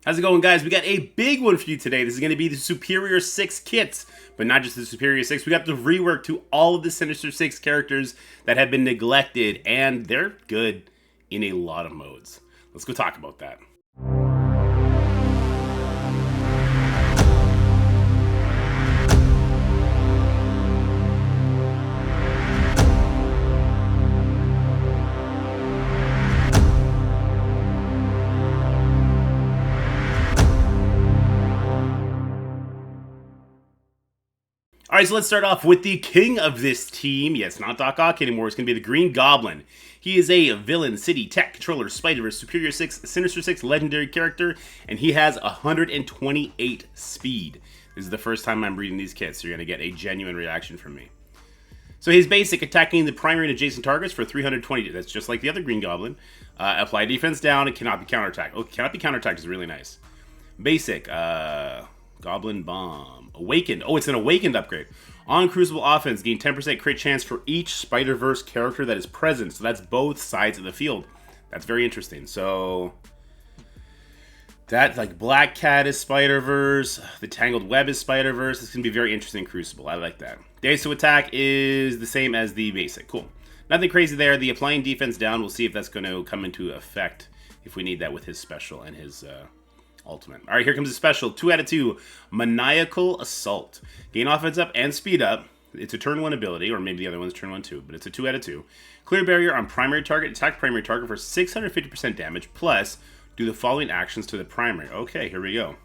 How's it going, guys? We got a big one for you today. This is going to be the Superior 6 kits, but not just the Superior 6. We got the rework to all of the Sinister 6 characters that have been neglected, and they're good in a lot of modes. Let's go talk about that. All right, so let's start off with the king of this team. Yes, not Doc Ock anymore. It's going to be the Green Goblin. He is a villain, city, tech, controller, Spider-Verse, Superior 6, Sinister 6 legendary character, and he has 128 speed. This is the first time I'm reading these kits, so you're going to get a genuine reaction from me. So his basic, attacking the primary and adjacent targets for 320. That's just like the other Green Goblin. Apply defense down. It cannot be counterattacked. Oh, cannot be counterattacked is really nice. Basic, Goblin Bomb. Awakened. Oh, it's an Awakened upgrade. On Crucible offense, gain 10% crit chance for each Spider-Verse character that is present. So that's both sides of the field. That's very interesting. So that, like, Black Cat is Spider-Verse. The Tangled Web is Spider-Verse. This can be very interesting in Crucible. I like that. The ISO attack is the same as the basic. Cool. Nothing crazy there. The applying defense down, we'll see if that's going to come into effect if we need that with his special and his ultimate. All right, here comes a special. 2 out of 2. Maniacal Assault. Gain offense up and speed up. It's a turn 1 ability, or maybe the other one's turn 1 too, but it's a 2 out of 2. Clear barrier on primary target. Attack primary target for 650% damage, plus do the following actions to the primary. Okay, here we go.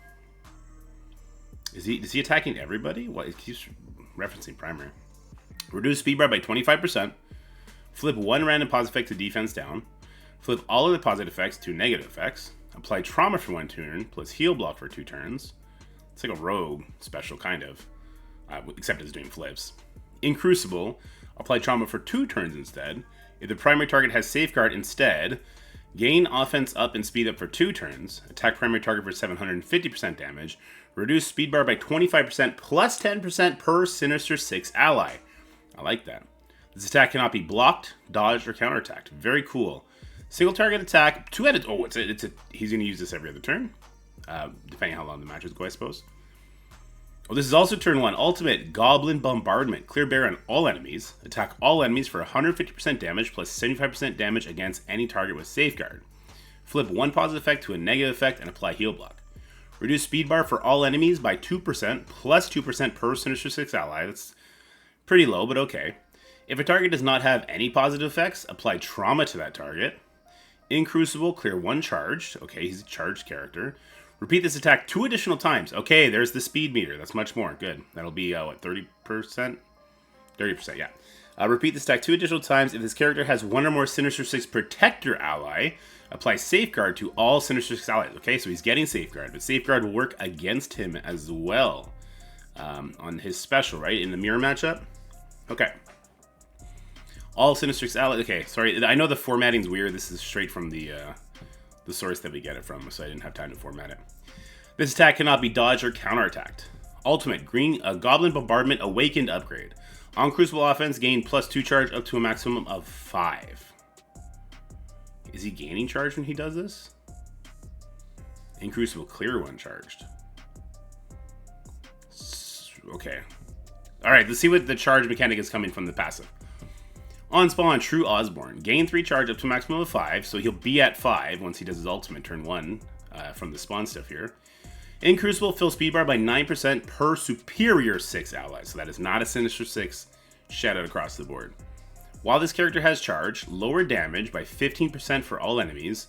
Is he attacking everybody? What? He keeps referencing primary. Reduce speed bar by 25%. Flip one random positive effect to defense down. Flip all of the positive effects to negative effects. Apply trauma for 1 turn, plus heal block for 2 turns. It's like a rogue special, kind of. Except it's doing flips. In Crucible, apply trauma for 2 turns instead. If the primary target has safeguard instead, gain offense up and speed up for 2 turns. Attack primary target for 750% damage. Reduce speed bar by 25% plus 10% per Sinister 6 ally. I like that. This attack cannot be blocked, dodged, or counterattacked. Very cool. Single target attack, 2 out of... Oh, he's going to use this every other turn. Depending on how long the matches go, I suppose. Oh, this is also turn 1. Ultimate, Goblin Bombardment. Clear barrier on all enemies. Attack all enemies for 150% damage, plus 75% damage against any target with safeguard. Flip 1 positive effect to a negative effect, and apply heal block. Reduce speed bar for all enemies by 2%, plus 2% per Sinister 6 ally. That's pretty low, but okay. If a target does not have any positive effects, apply trauma to that target. In Crucible, clear 1 charged. Okay, he's a charged character. Repeat this attack 2 additional times. Okay, there's the speed meter. That's much more. Good. That'll be, what, 30%? 30%, yeah. Repeat this attack 2 additional times. If this character has 1 or more Sinister 6 Protector ally, apply Safeguard to all Sinister 6 allies. Okay, so he's getting Safeguard, but Safeguard will work against him as well on his special, right? In the mirror matchup? Okay. All Sinister 6 allies. Okay, sorry. I know the formatting's weird. This is straight from the source that we get it from, so I didn't have time to format it. This attack cannot be dodged or counterattacked. Ultimate, Goblin Bombardment Awakened upgrade. On Crucible offense, gain plus 2 charge up to a maximum of 5. Is he gaining charge when he does this? In Crucible, clear 1 charged. Okay. Alright, let's see what the charge mechanic is coming from the passive. On spawn, True Osborne. Gain 3 charge up to a maximum of 5, so he'll be at 5 once he does his ultimate turn 1 from the spawn stuff here. In Crucible, fill speed bar by 9% per Superior 6 ally, so that is not a Sinister 6. Shout out across the board. While this character has charge, lower damage by 15% for all enemies,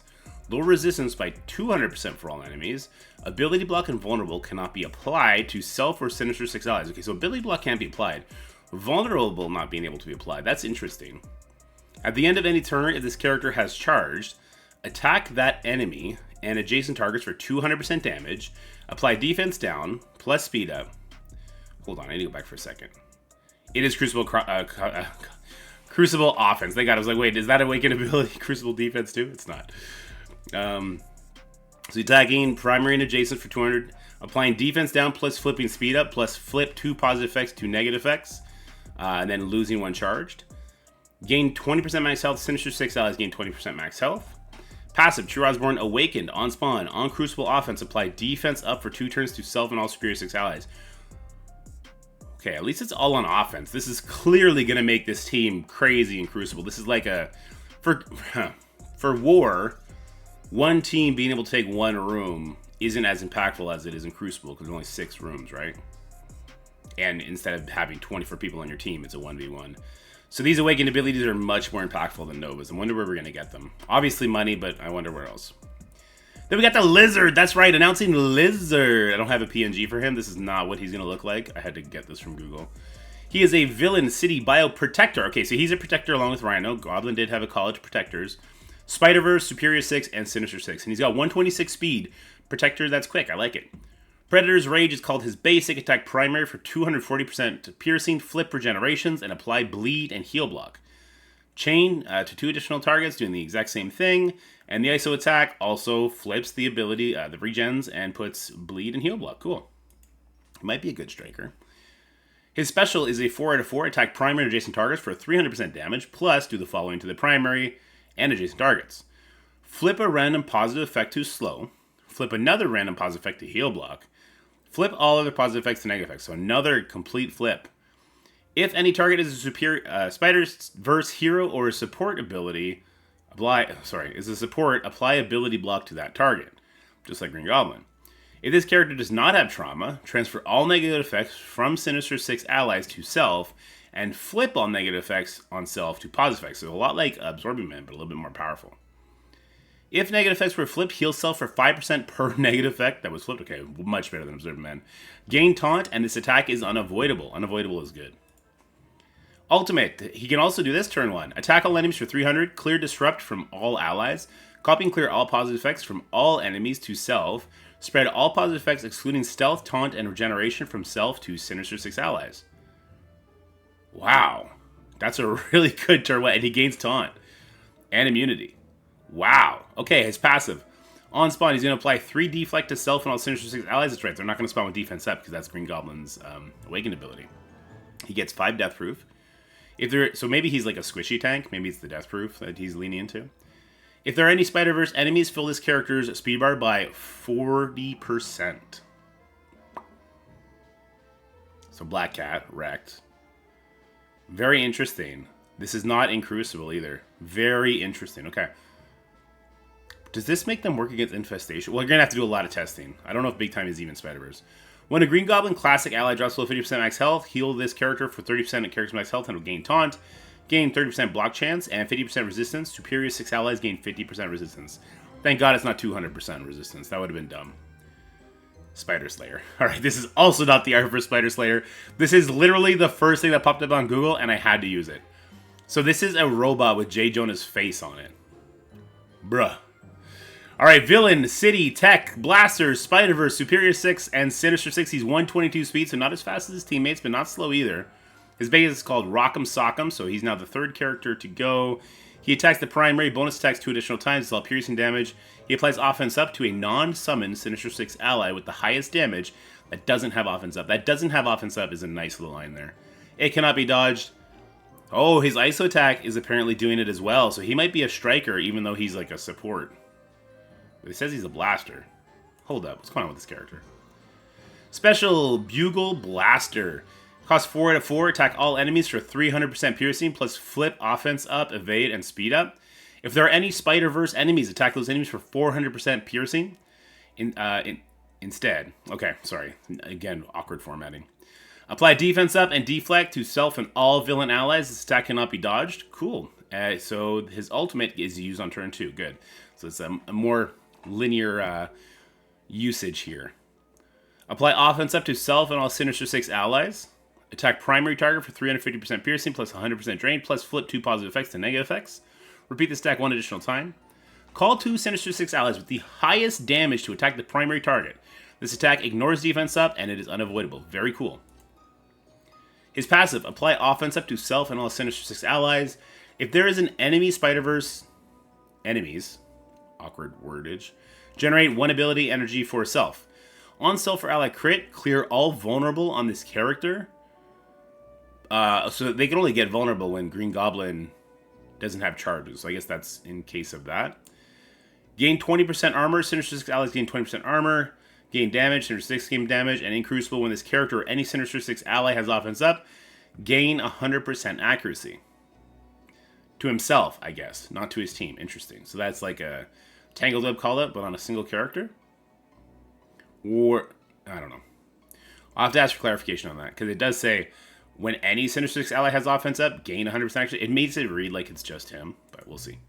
lower resistance by 200% for all enemies, ability block and vulnerable cannot be applied to self or Sinister 6 allies. Okay, so ability block can't be applied. Vulnerable not being able to be applied. That's interesting. At the end of any turn, if this character has charged, attack that enemy and adjacent targets for 200% damage. Apply defense down, plus speed up. Hold on, I need to go back for a second. It is Crucible Crucible offense. Thank God, I was like, wait, is that awakened ability Crucible defense too? It's not. So attacking primary and adjacent for 200. Applying defense down, plus flipping speed up, plus flip 2 positive effects to negative effects. And then losing 1 charged. Gain 20% max health. Sinister 6 allies gain 20% max health. Passive, True Osborne Awakened. On spawn, on Crucible offense, apply defense up for 2 turns to self and all superior 6 allies. Okay, at least it's all on offense. This is clearly going to make this team crazy in Crucible. This is like a... For War, one team being able to take 1 room isn't as impactful as it is in Crucible, because there's only 6 rooms, right? And instead of having 24 people on your team, it's a 1v1. So these awakened abilities are much more impactful than Nova's. I wonder where we're going to get them. Obviously money, but I wonder where else. Then we got the Lizard. That's right, announcing Lizard. I don't have a PNG for him. This is not what he's going to look like. I had to get this from Google. He is a villain city bio protector. Okay, so he's a protector along with Rhino. Goblin did have a college protectors. Spider-Verse, Superior 6, and Sinister 6. And he's got 126 speed. Protector, that's quick. I like it. Predator's Rage is called his basic attack primary for 240% piercing, flip regenerations, and apply bleed and heal block. Chain to 2 additional targets doing the exact same thing. And the ISO attack also flips the ability, the regens, and puts bleed and heal block. Cool. Might be a good striker. His special is a 4 out of 4 attack primary and adjacent targets for 300% damage, plus do the following to the primary and adjacent targets. Flip a random positive effect to slow. Flip another random positive effect to heal block. Flip all other positive effects to negative effects. So another complete flip. If any target is a superior Spider-Verse hero or a support ability, apply ability block to that target, just like Green Goblin. If this character does not have trauma, transfer all negative effects from Sinister 6 allies to self, and flip all negative effects on self to positive effects. So a lot like Absorbing Man, but a little bit more powerful. If negative effects were flipped, heal self for 5% per negative effect that was flipped. Okay, much better than Observant Man. Gain taunt, and this attack is unavoidable. Unavoidable is good. Ultimate, he can also do this turn 1. Attack all enemies for 300, clear disrupt from all allies, copy and clear all positive effects from all enemies to self, spread all positive effects excluding stealth, taunt, and regeneration from self to Sinister 6 allies. Wow. That's a really good turn 1, and he gains taunt and immunity. Wow. Okay, his passive. On spawn, he's going to apply 3 deflect to self and all Sinister 6 allies. That's right, they're not going to spawn with defense up because that's Green Goblin's awakened ability. He gets 5 death proof. So maybe he's like a squishy tank. Maybe it's the death proof that he's leaning into. If there are any Spider-Verse enemies, fill this character's speed bar by 40%. So Black Cat, wrecked. Very interesting. This is not in Crucible either. Very interesting. Okay. Does this make them work against Infestation? Well, you're going to have to do a lot of testing. I don't know if Big Time is even Spider-Verse. When a Green Goblin Classic ally drops below 50% max health, heal this character for 30% of character's max health and will gain taunt, gain 30% block chance, and 50% resistance. Superior 6 allies gain 50% resistance. Thank God it's not 200% resistance. That would have been dumb. Spider Slayer. Alright, this is also not the art for Spider Slayer. This is literally the first thing that popped up on Google, and I had to use it. So this is a robot with J. Jonah's face on it. Bruh. Alright, Villain, City, Tech, Blasters, Spider-Verse, Superior 6, and Sinister 6. He's 122 speed, so not as fast as his teammates, but not slow either. His base is called Rock'em Sock'em, so he's now the 3rd character to go. He attacks the primary, bonus attacks 2 additional times, deal piercing damage. He applies offense up to a non-summoned Sinister 6 ally with the highest damage that doesn't have offense up. That doesn't have offense up is a nice little line there. It cannot be dodged. Oh, his ISO attack is apparently doing it as well, so he might be a striker even though he's like a support. It says he's a blaster. Hold up, what's going on with this character? Special Bugle Blaster. Costs 4 out of 4, attack all enemies for 300% piercing, plus flip offense up, evade, and speed up. If there are any Spider-Verse enemies, attack those enemies for 400% piercing instead. Okay, sorry. Again, awkward formatting. Apply defense up and deflect to self and all villain allies. This attack cannot be dodged. Cool. So his ultimate is used on turn 2. Good. So it's a more linear usage here. Apply offense up to self and all Sinister 6 allies. Attack primary target for 350% piercing plus 100% drain plus flip 2 positive effects to negative effects. Repeat this attack 1 additional time. Call 2 Sinister 6 allies with the highest damage to attack the primary target. This attack ignores defense up and it is unavoidable. Very cool. His passive, apply offense up to self and all Sinister 6 allies. If there is an enemy Spider-Verse enemies, awkward wordage, generate 1 ability energy for self. On self or ally crit, clear all vulnerable on this character. So they can only get vulnerable when Green Goblin doesn't have charges. So I guess that's in case of that. Gain 20% armor. Sinister 6 allies gain 20% armor. Gain damage. Sinister 6 gain damage. And in Crucible, when this character or any Sinister 6 ally has offense up, gain 100% accuracy. To himself, I guess. Not to his team. Interesting. So that's like a Tangled Web call-up, but on a single character? Or, I don't know. I'll have to ask for clarification on that, because it does say, when any Sinister 6 ally has offense up, gain 100% accuracy. It makes it read like it's just him, but we'll see.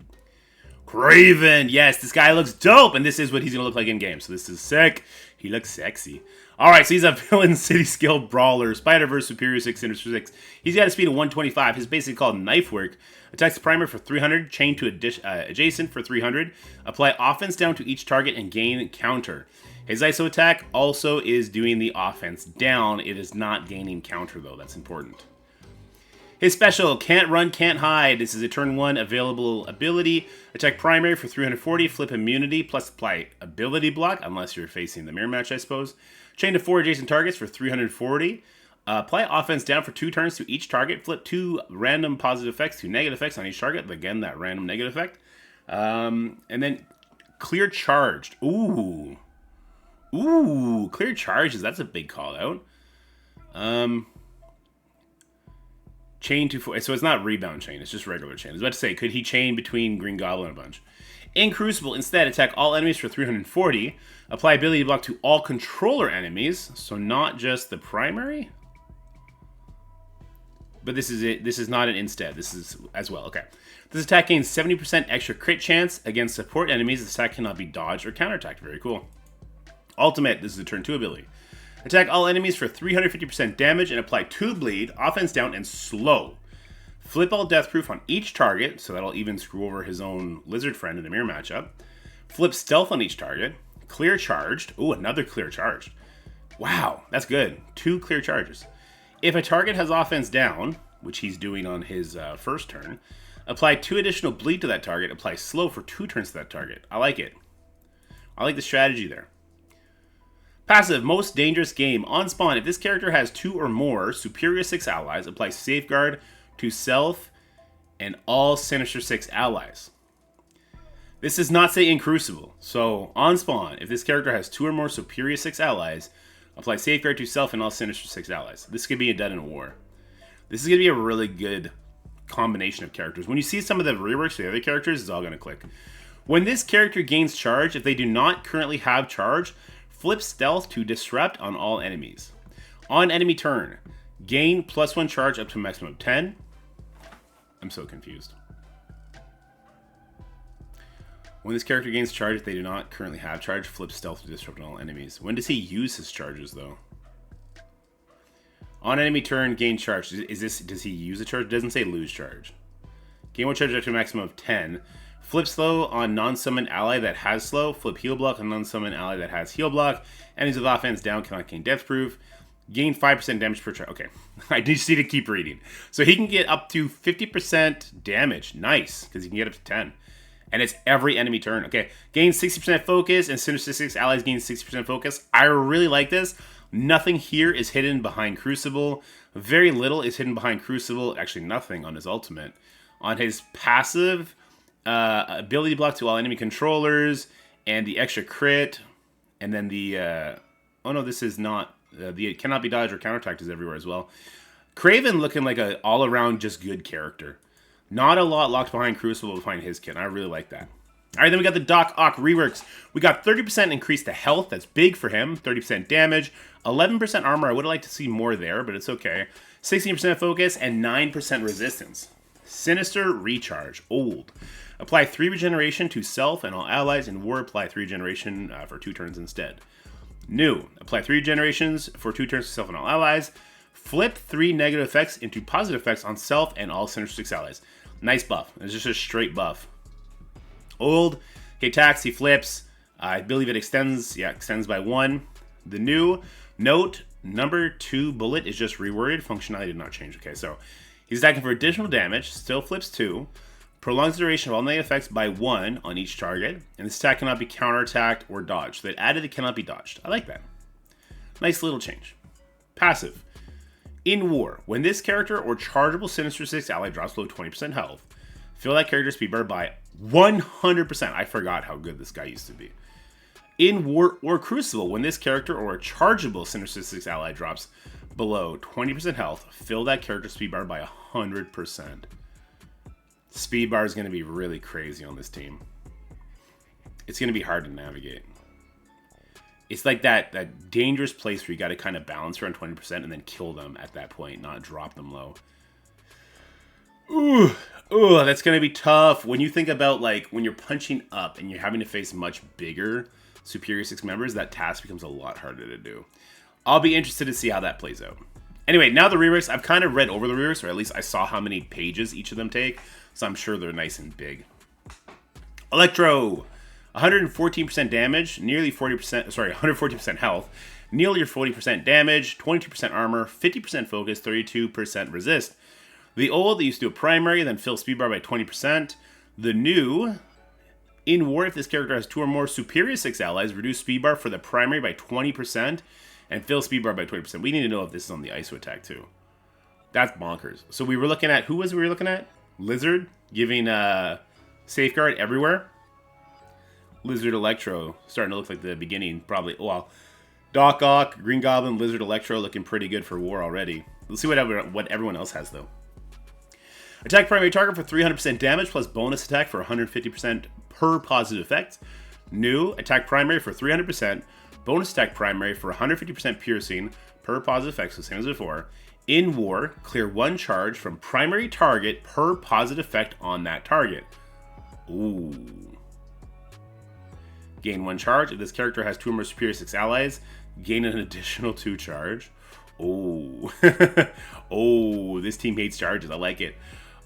Kraven! Yes, this guy looks dope, and this is what he's going to look like in-game, so this is sick. He looks sexy. Alright, so he's a villain city skill brawler, Spider-Verse Superior 6, Sinister 6. He's got a speed of 125. His basically called Knife Work. Attacks the primer for 300, chain to adjacent for 300. Apply offense down to each target and gain counter. His ISO attack also is doing the offense down. It is not gaining counter, though. That's important. His special, Can't Run, Can't Hide. This is a turn 1 available ability. Attack primary for 340, flip immunity, plus apply ability block, unless you're facing the mirror match, I suppose. Chain to 4 adjacent targets for 340. Apply offense down for 2 turns to each target. Flip 2 random positive effects, 2 negative effects on each target. Again, that random negative effect. And then clear charged. Ooh, clear charges. That's a big call out. Chain to 4. So it's not rebound chain. It's just regular chain. I was about to say, could he chain between Green Goblin and a bunch? In Crucible, instead, attack all enemies for 340. Apply ability block to all controller enemies. So not just the primary. But this is it. This is not an instead. This is as well. Okay. This attack gains 70% extra crit chance against support enemies. This attack cannot be dodged or counterattacked. Very cool. Ultimate. This is a turn 2 ability. Attack all enemies for 350% damage and apply 2 bleed, offense down, and slow. Flip all death proof on each target, so that'll even screw over his own lizard friend in the mirror matchup. Flip stealth on each target. Clear charged. Ooh, another clear charged. Wow, that's good. 2 clear charges. If a target has offense down, which he's doing on his first turn, apply 2 additional bleed to that target. Apply slow for 2 turns to that target. I like it. I like the strategy there. Passive, most dangerous game. On spawn, if this character has 2 or more Superior 6 allies, apply Safeguard to self and all Sinister 6 allies. This does not say in Crucible. So, on spawn, if this character has 2 or more Superior 6 allies, apply Safeguard to self and all Sinister 6 allies. This could be a done in war. This is going to be a really good combination of characters. When you see some of the reworks for the other characters, it's all going to click. When this character gains charge, if they do not currently have charge, flip stealth to disrupt on all enemies. On enemy turn, gain +1 charge up to a maximum of 10. I'm so confused. When this character gains charge, if they do not currently have charge, flip stealth to disrupt on all enemies. When does he use his charges, though? On enemy turn, gain charge. Does he use a charge? It doesn't say lose charge. Gain 1 charge up to a maximum of 10. Flip slow on non-summon ally that has slow. Flip heal block on non-summon ally that has heal block. Enemies with offense down cannot gain death proof. Gain 5% damage per charge. Okay, I just need to keep reading. So he can get up to 50% damage. Nice, because he can get up to 10. And it's every enemy turn. Okay, gain 60% focus, and Sinister 6 allies gain 60% focus. I really like this. Nothing here is hidden behind Crucible. Very little is hidden behind Crucible. Actually, nothing on his ultimate. On his passive, ability block to all enemy controllers, and the extra crit, and then the, oh no, this is not, the cannot be dodged or counterattacked is everywhere as well. Kraven looking like an all-around just good character. Not a lot locked behind Crucible behind his kit. I really like that. Alright, then we got the Doc Ock reworks. We got 30% increase to health. That's big for him. 30% damage. 11% armor. I would have liked to see more there, but it's okay. 16% focus and 9% resistance. Sinister recharge. Old. Apply 3 regeneration to self and all allies. In war, apply 3 regeneration for 2 turns instead. New. Apply 3 regenerations for 2 turns to self and all allies. Flip 3 negative effects into positive effects on self and all Sinister 6 allies. Nice buff. It's just a straight buff. Old. Okay, attacks, he flips. I believe it extends. Yeah, extends by 1. The new. Note, number 2 bullet is just reworded. Functionality did not change. Okay, so he's attacking for additional damage. Still flips 2. Prolongs the duration of all negative effects by 1 on each target. And this attack cannot be counterattacked or dodged. So it added it cannot be dodged. I like that. Nice little change. Passive. In war, when this character or chargeable Sinister 6 ally drops below 20% health, Fill that character speed bar by 100%. I forgot how good this guy used to be. In War or Crucible, when this character or a chargeable Sinister 6 ally drops below 20% health, fill that character speed bar by 100%. Speed bar is going to be really crazy on this team. It's going to be hard to navigate. It's like that dangerous place where you got to kind of balance around 20% and then kill them at that point, not drop them low. Ooh, that's going to be tough. When you think about, like, when you're punching up and you're having to face much bigger Superior 6 members, that task becomes a lot harder to do. I'll be interested to see how that plays out. Anyway, now the reworks. I've kind of read over the reworks, or at least I saw how many pages each of them take, so I'm sure they're nice and big. Electro, 114% damage, nearly 40%, sorry, 114% health, nearly 40% damage, 22% armor, 50% focus, 32% resist. The old used to do a primary, then fill speed bar by 20%. The new, in war, if this character has 2 or more superior 6 allies, reduce speed bar for the primary by 20% and fill speed bar by 20%. We need to know if this is on the ISO attack too. That's bonkers. So we were looking at, who was we were looking at? Lizard, giving safeguard everywhere. Lizard Electro, starting to look like the beginning, probably. Well, Doc Ock, Green Goblin, Lizard Electro looking pretty good for war already. Let's see what everyone else has though. Attack primary target for 300% damage plus bonus attack for 150% per positive effect. New, attack primary for 300%, bonus attack primary for 150% piercing per positive effect, so same as before. In war, clear 1 charge from primary target per positive effect on that target. Ooh. Gain 1 charge. If this character has 2 or more superior 6 allies, gain an additional 2 charge. Oh. Oh, this team hates charges. I like it.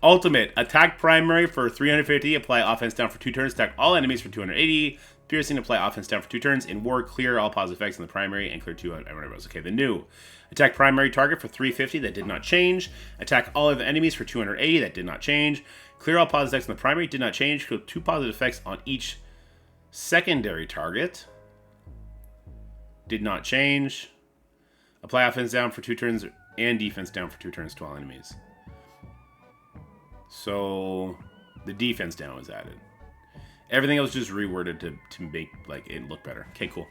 Ultimate, attack primary for 350, apply offense down for 2 turns, attack all enemies for 280, piercing, apply offense down for 2 turns, in war, clear all positive effects on the primary, and clear 2 on whatever else. Okay, the new, attack primary target for 350, that did not change, attack all of the enemies for 280, that did not change, clear all positive effects on the primary, did not change, clear 2 positive effects on each secondary target, did not change, apply offense down for 2 turns, and defense down for 2 turns to all enemies. So the defense down was added. Everything else just reworded to make like it look better. Okay, cool.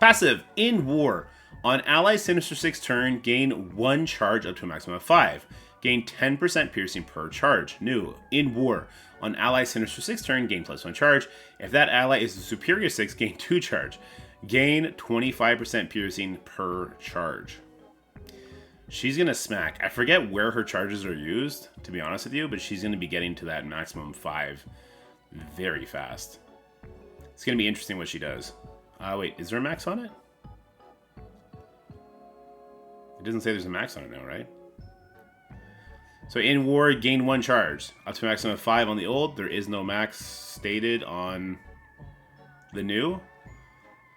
Passive, in war. On ally Sinister 6 turn, gain 1 charge up to a maximum of 5. Gain 10% piercing per charge. New, in war. On ally Sinister 6 turn, gain +1 charge. If that ally is a superior 6, gain 2 charge. Gain 25% piercing per charge. She's going to smack. I forget where her charges are used, to be honest with you, but she's going to be getting to that maximum 5 very fast. It's going to be interesting what she does. Wait, is there a max on it? It doesn't say there's a max on it now, right? So in war, gain 1 charge. Up to a maximum of 5 on the old. There is no max stated on the new.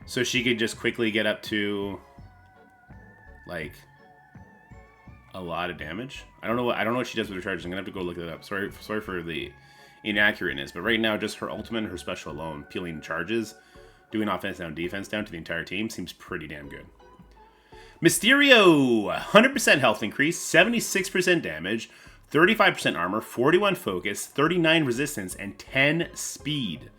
So she could just quickly get up to, like, a lot of damage. I don't know what she does with her charges. I'm gonna have to go look it up. Sorry for the inaccurateness, but right now just her ultimate and her special alone, peeling charges, doing offense down, defense down to the entire team seems pretty damn good. Mysterio, 100% health increase, 76% damage, 35% armor, 41 focus, 39 resistance, and 10 speed.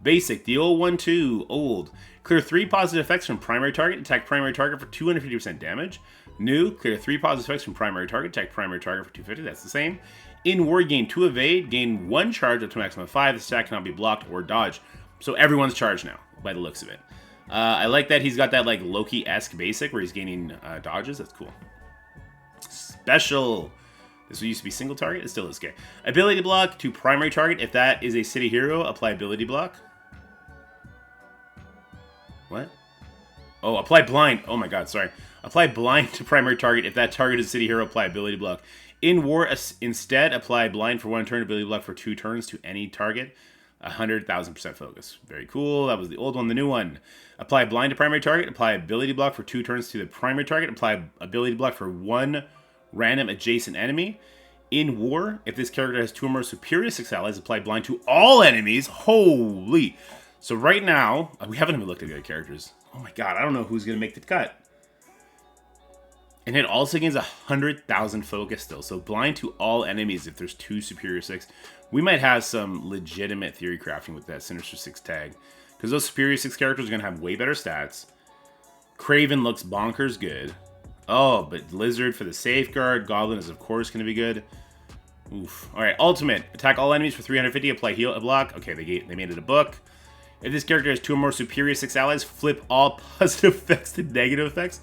Basic, the old 1-2, old. Clear 3 positive effects from primary target, attack primary target for 250% damage. New, clear 3 positive effects from primary target, attack primary target for 250, that's the same. In war, gain 2 evade, gain 1 charge up to a maximum of 5, this attack cannot be blocked or dodged. So everyone's charged now, by the looks of it. I like that he's got that like Loki-esque basic where he's gaining dodges, that's cool. Special, this used to be single target, it still is, okay. Ability block to primary target, if that is a city hero, apply ability block. What? Oh, apply blind, oh my god, sorry. Apply blind to primary target. If that target is city hero, apply ability block. In war, instead, apply blind for 1 turn, ability block for 2 turns to any target. 100,000% focus. Very cool. That was the old one. The new one. Apply blind to primary target. Apply ability block for 2 turns to the primary target. Apply ability block for 1 random adjacent enemy. In war, if this character has 2 or more superior 6 allies, apply blind to all enemies. Holy. So right now, we haven't even looked at the other characters. Oh my god, I don't know who's going to make the cut. And it also gains 100,000 focus still. So blind to all enemies if there's 2 superior 6. We might have some legitimate theory crafting with that Sinister 6 tag. Because those Superior 6 characters are going to have way better stats. Kraven looks bonkers good. Oh, but Lizard for the safeguard. Goblin is, of course, going to be good. Oof. Alright, ultimate. Attack all enemies for 350. Apply heal a block. Okay, they made it a book. If this character has 2 or more Superior 6 allies, flip all positive effects to negative effects.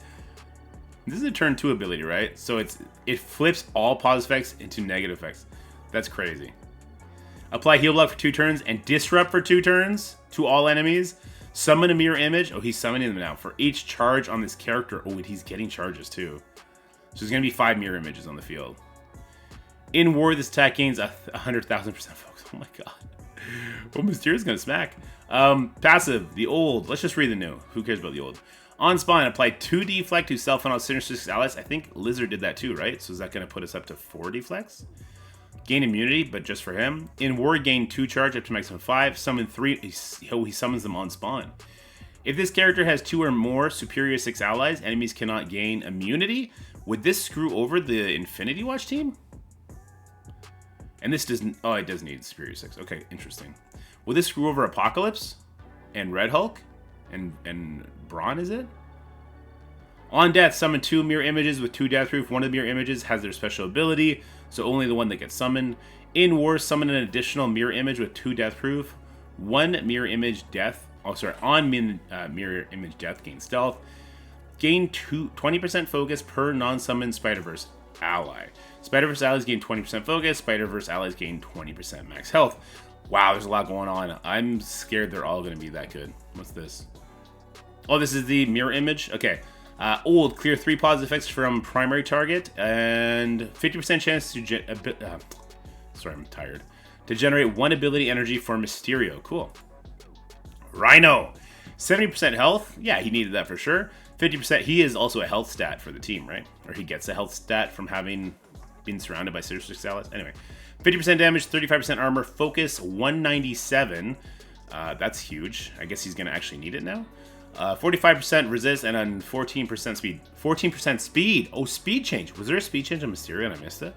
This is a turn 2 ability, right? So it flips all positive effects into negative effects. That's crazy. Apply heal block for 2 turns and disrupt for 2 turns to all enemies. Summon a mirror image. Oh, he's summoning them now. For each charge on this character. Oh, and he's getting charges too. So there's going to be 5 mirror images on the field. In war, this attack gains 100,000% focus. Oh my god. Well, Mysterio's going to smack. Passive, the old. Let's just read the new. Who cares about the old? On spawn, apply 2 deflect to self and all Sinister 6 allies. I think Lizard did that too, right? So is that going to put us up to 4 deflects? Gain immunity, but just for him. In war, gain 2 charge up to maximum 5. Summon 3. He summons them on spawn. If this character has 2 or more Superior 6 allies, enemies cannot gain immunity. Would this screw over the Infinity Watch team? And this doesn't... Oh, it does need Superior 6. Okay, interesting. Will this screw over Apocalypse? And Red Hulk? And Brawn, is it? On death, summon 2 mirror images with 2 death proof. One of the mirror images has their special ability, so only the one that gets summoned. In war, summon an additional mirror image with 2 death proof. 1 mirror image death. Oh, sorry. On mirror image death, gain stealth. Gain 20% focus per non-summoned Spider-Verse ally. Spider-Verse allies gain 20% focus. Spider-Verse allies gain 20% max health. Wow, there's a lot going on. I'm scared they're all going to be that good. What's this? Oh, this is the mirror image? Okay. Old, clear 3 positive effects from primary target, and 50% chance to sorry, I'm tired. To generate 1 ability energy for Mysterio. Cool. Rhino, 70% health. Yeah, he needed that for sure. 50%. He is also a health stat for the team, right? Or he gets a health stat from having been surrounded by Sinister 6 allies. Anyway, 50% damage, 35% armor, focus 197. That's huge. I guess he's gonna actually need it now. 45% resist and on 14% speed. 14% speed. Oh, speed change. Was there a speed change on Mysterio and I missed it?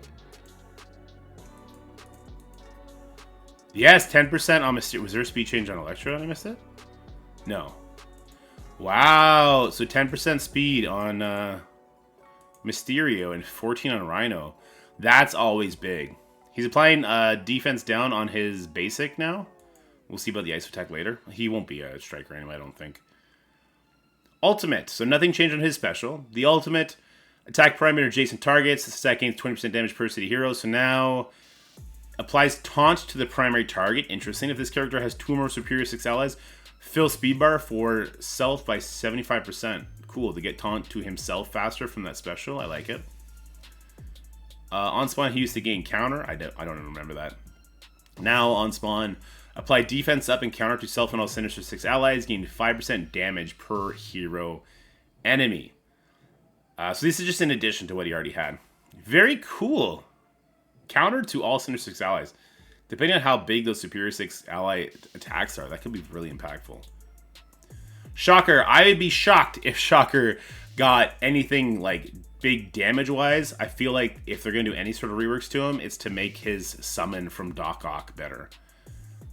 Yes, 10% on Mysterio. Was there a speed change on Electro and I missed it? No. Wow. So 10% speed on Mysterio and 14 on Rhino. That's always big. He's applying defense down on his basic now. We'll see about the ice attack later. He won't be a striker anyway, I don't think. Ultimate. So nothing changed on his special. The ultimate, attack primary adjacent targets. This attack gains 20% damage per city hero. So now applies taunt to the primary target. Interesting. If this character has 2 or more Superior 6 allies, fill speed bar for self by 75%. Cool. To get taunt to himself faster from that special. I like it. On spawn, he used to gain counter. I don't even remember that. Now on spawn, apply defense up and counter to self and all Sinister 6 allies. Gain 5% damage per hero enemy. So this is just in addition to what he already had. Very cool. Counter to all Sinister 6 allies. Depending on how big those Superior 6 ally attacks are, that could be really impactful. Shocker. I would be shocked if Shocker got anything like big damage-wise. I feel like if they're going to do any sort of reworks to him, it's to make his summon from Doc Ock better.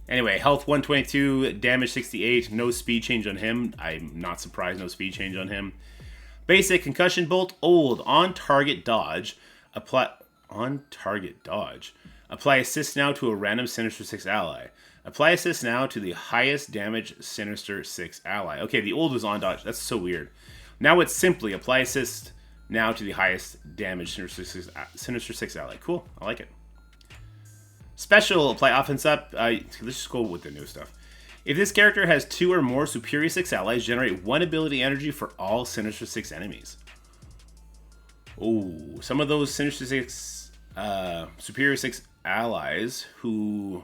Anyway, health 122, damage 68, no speed change on him. I'm not surprised, no speed change on him. Basic, concussion bolt, old, on target dodge. Apply assist now to a random Sinister 6 ally. Apply assist now to the highest damage Sinister 6 ally. Okay, the old was on dodge. That's so weird. Now it's simply apply assist now to the highest damage Sinister 6 ally. Cool, I like it. Special, apply offense up. Let's just go with the new stuff. If this character has 2 or more Superior 6 allies, generate 1 ability energy for all Sinister 6 enemies. Oh, some of those Sinister 6, Superior 6 allies who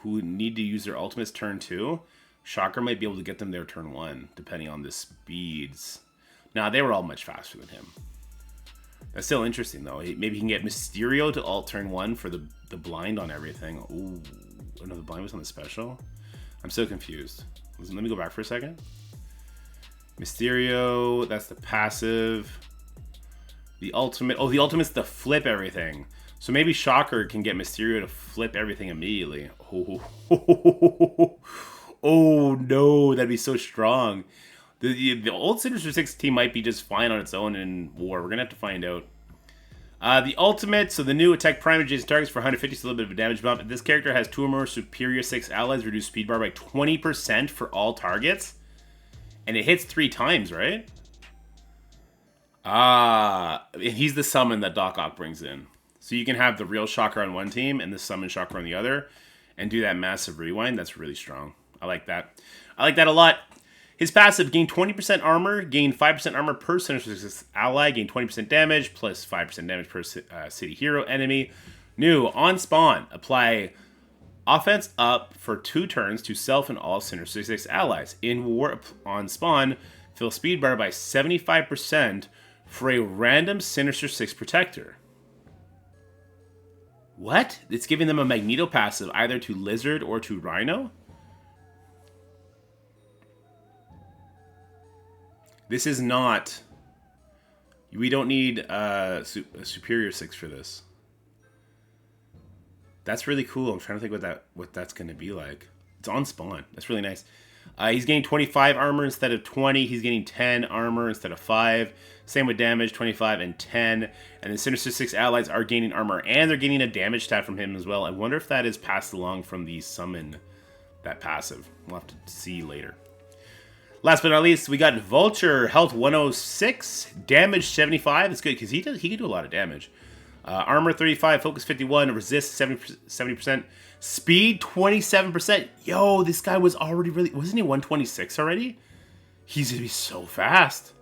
need to use their ultimates turn 2, Shocker might be able to get them there turn 1, depending on the speeds. Nah, they were all much faster than him. That's still interesting, though. Maybe he can get Mysterio to alt turn 1 for the blind on everything. Ooh, no, the blind was on the special? I'm so confused. Let me go back for a second. Mysterio, that's the passive. The ultimate. Oh, the ultimate's to flip everything. So maybe Shocker can get Mysterio to flip everything immediately. Oh, oh no, that'd be so strong. The old Sinister 6 team might be just fine on its own in war. We're going to have to find out. The ultimate, so the new attack prime adjacent targets for 150, so a little bit of a damage bump. If this character has 2 or more superior 6 allies, reduce speed bar by 20% for all targets. And it hits 3 times, right? He's the summon that Doc Ock brings in. So you can have the real Shocker on one team and the summon Shocker on the other and do that massive rewind. That's really strong. I like that. I like that a lot. His passive, gain 20% armor, gain 5% armor per Sinister 6 ally, gain 20% damage, plus 5% damage per city hero enemy. New, on spawn, apply offense up for 2 turns to self and all Sinister 6 allies. In war on spawn, fill speed bar by 75% for a random Sinister 6 protector. What? It's giving them a Magneto passive either to Lizard or to Rhino? This is not... We don't need a Superior 6 for this. That's really cool. I'm trying to think what that's going to be like. It's on spawn. That's really nice. He's getting 25 armor instead of 20. He's getting 10 armor instead of 5. Same with damage, 25 and 10. And the Sinister 6 allies are gaining armor, and they're getting a damage stat from him as well. I wonder if that is passed along from the summon, that passive. We'll have to see later. Last but not least, we got Vulture, health 106, damage 75. It's good because he can do a lot of damage. Armor 35, focus 51, resist 70%, speed 27%. Yo, this guy was already wasn't he 126 already? He's gonna be so fast.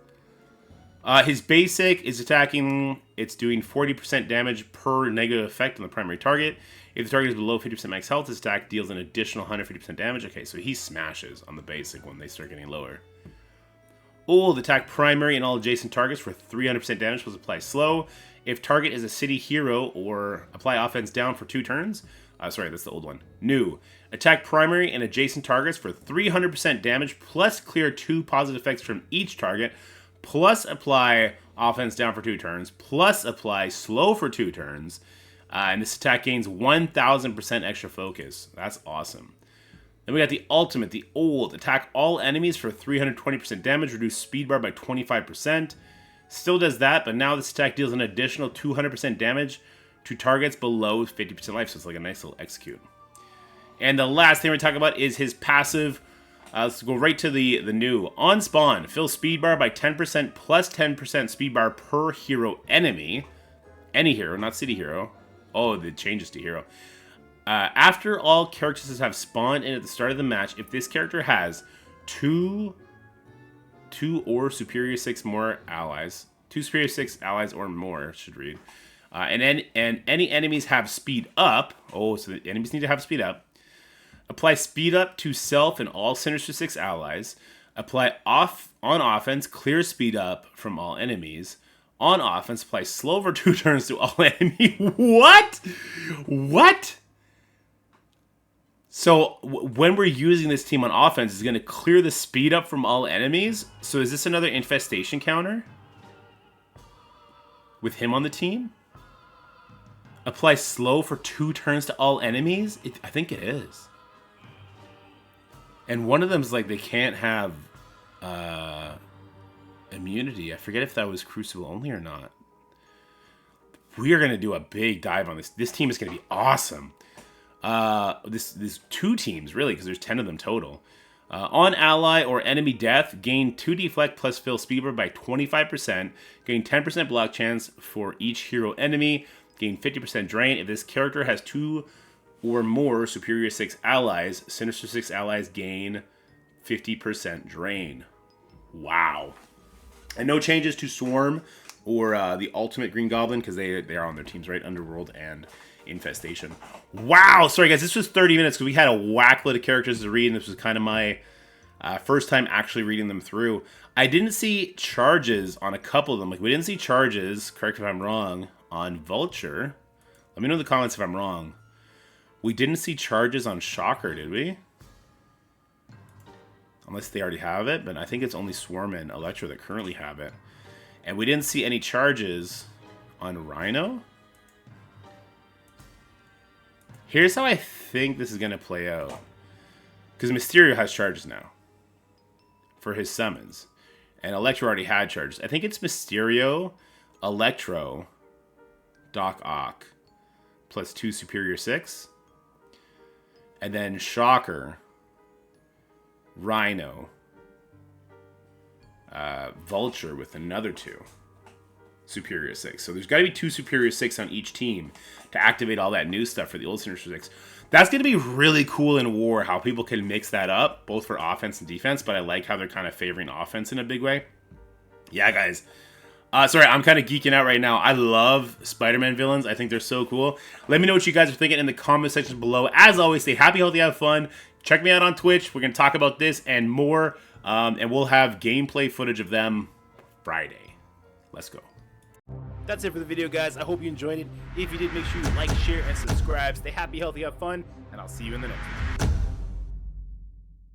His basic is attacking, it's doing 40% damage per negative effect on the primary target. If the target is below 50% max health, his attack deals an additional 150% damage. Okay, so he smashes on the basic when they start getting lower. Old, attack primary and all adjacent targets for 300% damage plus apply slow. If target is a city hero, or apply offense down for 2 turns. Sorry, that's the old one. New, attack primary and adjacent targets for 300% damage plus clear 2 positive effects from each target, plus apply offense down for 2 turns, plus apply slow for 2 turns. And this attack gains 1,000% extra focus. That's awesome. Then we got the ultimate, the old. Attack all enemies for 320% damage, reduce speed bar by 25%. Still does that, but now this attack deals an additional 200% damage to targets below 50% life, so it's like a nice little execute. And the last thing we're talking about is his passive. Let's go right to the new. On spawn, fill speed bar by 10% plus 10% speed bar per hero enemy. Any hero, not city hero. Oh, it changes to hero. After all characters have spawned in at the start of the match, if this character has 2 or superior 6 more allies, 2 superior 6 allies or more, should read, and any enemies have speed up. Oh, so the enemies need to have speed up. Apply speed up to self and all Sinister 6 allies. Apply on offense, clear speed up from all enemies. On offense, apply slow for 2 turns to all enemies. What? What? So when we're using this team on offense, it's going to clear the speed up from all enemies. So is this another infestation counter? With him on the team? Apply slow for 2 turns to all enemies? I think it is. And one of them is like they can't have immunity. I forget if that was Crucible only or not. We are going to do a big dive on this. This team is going to be awesome. This 2 teams, really, because there's 10 of them total. On ally or enemy death, gain 2 deflect plus fill speed bar by 25%. Gain 10% block chance for each hero enemy. Gain 50% drain. If this character has 2 or more superior 6 allies, Sinister 6 allies gain 50% drain. Wow. And no changes to Swarm or the Ultimate Green Goblin, because they are on their teams, right? Underworld and Infestation. Wow! Sorry, guys, this was 30 minutes because we had a whack load of characters to read, and this was kind of my first time actually reading them through. I didn't see charges on a couple of them. Like, we didn't see charges, correct if I'm wrong, on Vulture. Let me know in the comments if I'm wrong. We didn't see charges on Shocker, did we? Unless they already have it, but I think it's only Swarm and Electro that currently have it. And we didn't see any charges on Rhino. Here's how I think this is going to play out. Because Mysterio has charges now for his summons. And Electro already had charges. I think it's Mysterio, Electro, Doc Ock, plus 2 Superior 6. And then Shocker, Rhino, Vulture with another 2 Superior 6. So there's got to be 2 Superior 6 on each team to activate all that new stuff for the old Sinister 6. That's going to be really cool in War, how people can mix that up, both for offense and defense, but I like how they're kind of favoring offense in a big way. Yeah, guys. Sorry, I'm kind of geeking out right now. I love Spider-Man villains. I think they're so cool. Let me know what you guys are thinking in the comment section below. As always, stay happy, healthy, have fun. Check me out on Twitch. We're going to talk about this and more, and we'll have gameplay footage of them Friday. Let's go. That's it for the video, guys. I hope you enjoyed it. If you did, make sure you like, share, and subscribe. Stay happy, healthy, have fun, and I'll see you in the next one.